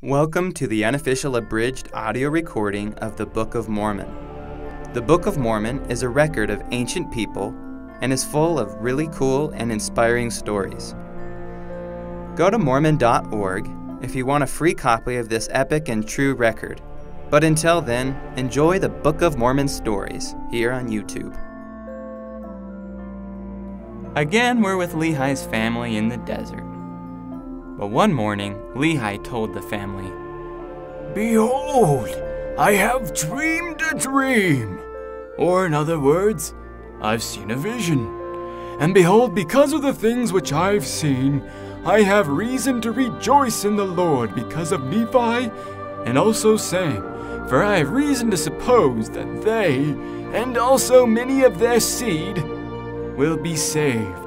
Welcome to the unofficial abridged audio recording of the Book of Mormon. The Book of Mormon is a record of ancient people and is full of really cool and inspiring stories. Go to mormon.org if you want a free copy of this epic and true record. But until then, enjoy the Book of Mormon stories here on YouTube. Again, we're with Lehi's family in the desert. But one morning, Lehi told the family, "Behold, I have dreamed a dream." Or in other words, I've seen a vision. And behold, because of the things which I've seen, I have reason to rejoice in the Lord because of Nephi, and also saying, for I have reason to suppose that they, and also many of their seed, will be saved.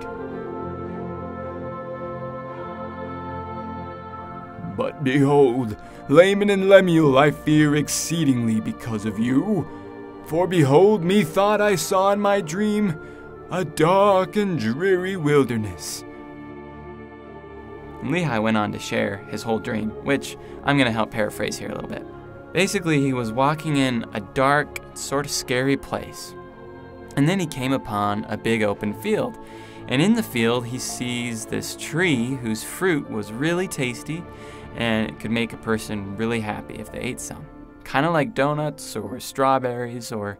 But behold, Laman and Lemuel I fear exceedingly because of you. For behold, methought I saw in my dream a dark and dreary wilderness. And Lehi went on to share his whole dream, which I'm going to help paraphrase here a little bit. Basically, he was walking in a dark, sort of scary place. And then he came upon a big open field. And in the field, he sees this tree whose fruit was really tasty and it could make a person really happy if they ate some. Kind of like donuts or strawberries or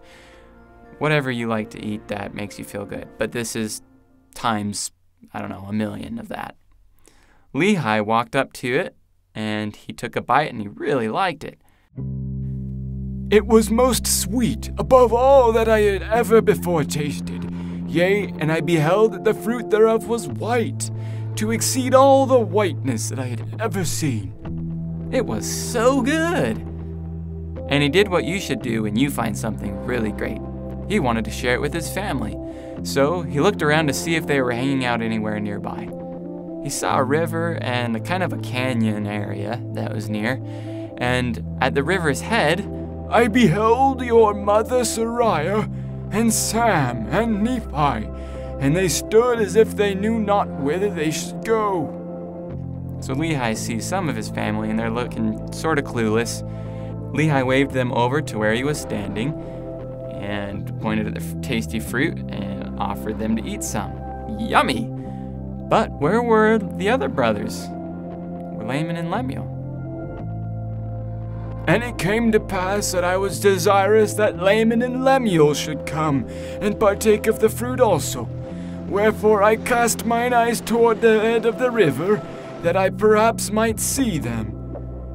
whatever you like to eat that makes you feel good. But this is times, I don't know, 1,000,000 of that. Lehi walked up to it and he took a bite and he really liked it. It was most sweet, above all that I had ever before tasted. Yea, and I beheld that the fruit thereof was white, to exceed all the whiteness that I had ever seen. It was so good. And he did what you should do when you find something really great. He wanted to share it with his family. So he looked around to see if they were hanging out anywhere nearby. He saw a river and a kind of a canyon area that was near. And at the river's head, I beheld your mother Sariah, and Sam, and Nephi, and they stood as if they knew not whither they should go. So Lehi sees some of his family, and they're looking sort of clueless. Lehi waved them over to where he was standing, and pointed at the tasty fruit, and offered them to eat some. Yummy! But where were the other brothers? Were Laman and Lemuel? And it came to pass that I was desirous that Laman and Lemuel should come and partake of the fruit also. Wherefore I cast mine eyes toward the head of the river, that I perhaps might see them.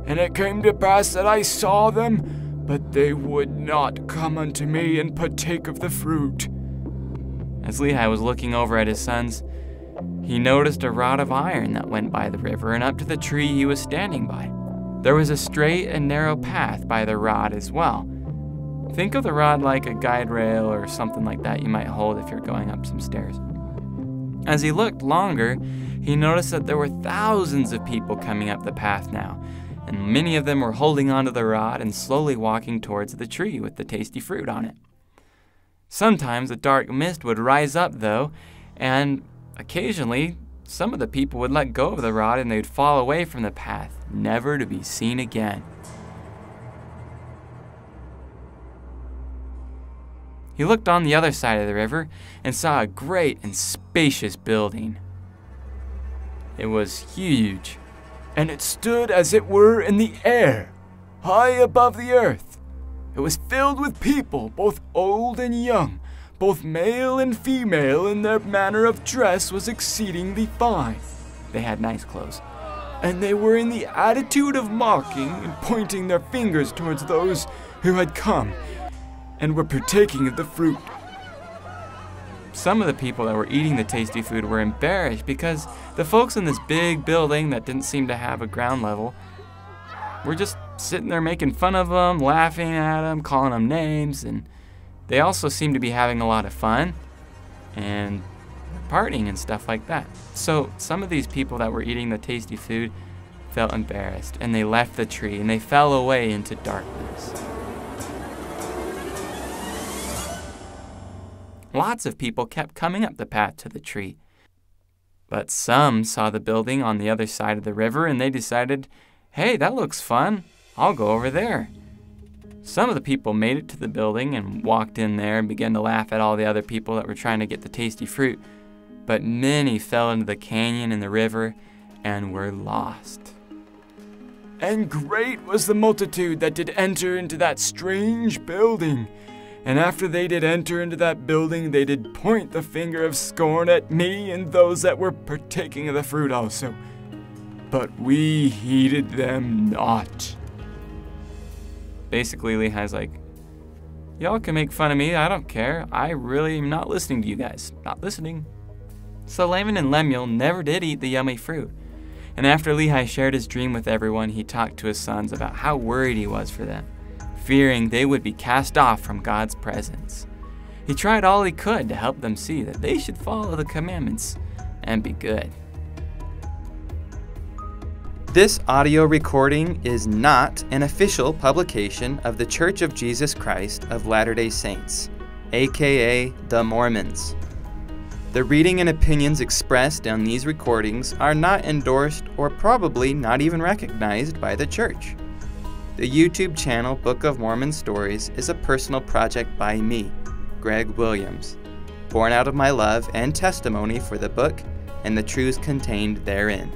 And it came to pass that I saw them, but they would not come unto me and partake of the fruit. As Lehi was looking over at his sons, he noticed a rod of iron that went by the river and up to the tree he was standing by. There was a straight and narrow path by the rod as well. Think of the rod like a guide rail or something like that you might hold if you're going up some stairs. As he looked longer, he noticed that there were thousands of people coming up the path now, and many of them were holding onto the rod and slowly walking towards the tree with the tasty fruit on it. Sometimes a dark mist would rise up, though, and occasionally some of the people would let go of the rod and they'd fall away from the path, never to be seen again. He looked on the other side of the river and saw a great and spacious building. It was huge, and it stood as it were in the air, high above the earth. It was filled with people, both old and young, both male and female, and their manner of dress was exceedingly fine. They had nice clothes. And they were in the attitude of mocking and pointing their fingers towards those who had come and were partaking of the fruit. Some of the people that were eating the tasty food were embarrassed because the folks in this big building that didn't seem to have a ground level were just sitting there making fun of them, laughing at them, calling them names, and they also seemed to be having a lot of fun and partying and stuff like that. So some of these people that were eating the tasty food felt embarrassed, and they left the tree and they fell away into darkness. Lots of people kept coming up the path to the tree, but some saw the building on the other side of the river and they decided, "Hey, that looks fun. I'll go over there." Some of the people made it to the building and walked in there and began to laugh at all the other people that were trying to get the tasty fruit. But many fell into the canyon and the river and were lost. And great was the multitude that did enter into that strange building. And after they did enter into that building, they did point the finger of scorn at me and those that were partaking of the fruit also. But we heeded them not. Basically, Lehi's like, "Y'all can make fun of me, I don't care. I really am not listening to you guys. Not listening." So Laman and Lemuel never did eat the yummy fruit. And after Lehi shared his dream with everyone, he talked to his sons about how worried he was for them, fearing they would be cast off from God's presence. He tried all he could to help them see that they should follow the commandments and be good. This audio recording is not an official publication of The Church of Jesus Christ of Latter-day Saints, aka the Mormons. The reading and opinions expressed on these recordings are not endorsed or probably not even recognized by the church. The YouTube channel Book of Mormon Stories is a personal project by me, Greg Williams, born out of my love and testimony for the book and the truths contained therein.